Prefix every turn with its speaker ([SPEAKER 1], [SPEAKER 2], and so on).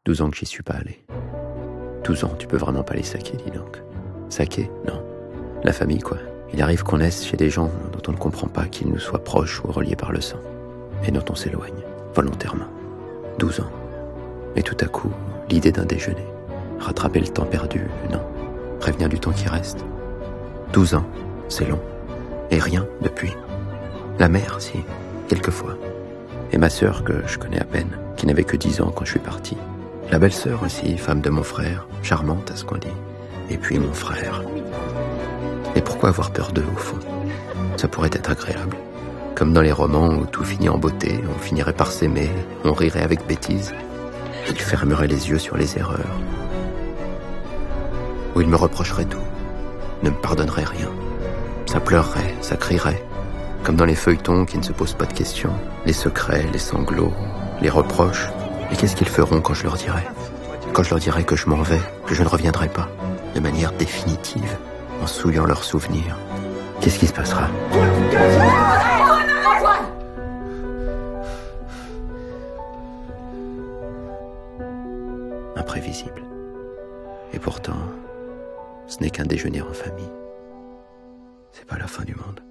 [SPEAKER 1] 12 ans que j'y suis pas allé. 12 ans, tu peux vraiment pas les saquer, dis donc. Saquer? Non. La famille, quoi. Il arrive qu'on naisse chez des gens dont on ne comprend pas qu'ils nous soient proches ou reliés par le sang, et dont on s'éloigne, volontairement. 12 ans. Et tout à coup, l'idée d'un déjeuner. Rattraper le temps perdu, non. Prévenir du temps qui reste. 12 ans, c'est long. Et rien depuis. La mère, si, quelquefois. Et ma sœur, que je connais à peine, qui n'avait que 10 ans quand je suis parti. La belle-sœur aussi, femme de mon frère, charmante à ce qu'on dit. Et puis mon frère. Et pourquoi avoir peur d'eux, au fond? Ça pourrait être agréable. Comme dans les romans où tout finit en beauté, on finirait par s'aimer, on rirait avec bêtise. Ils fermeraient les yeux sur les erreurs. Où ils me reprocheraient tout, ne me pardonneraient rien. Ça pleurerait, ça crierait. Comme dans les feuilletons qui ne se posent pas de questions. Les secrets, les sanglots, les reproches. Et qu'est-ce qu'ils feront quand je leur dirai? Quand je leur dirai que je m'en vais, que je ne reviendrai pas, de manière définitive, en souillant leurs souvenirs. Qu'est-ce qui se passera? Imprévisible. Et pourtant, ce n'est qu'un déjeuner en famille. C'est pas la fin du monde.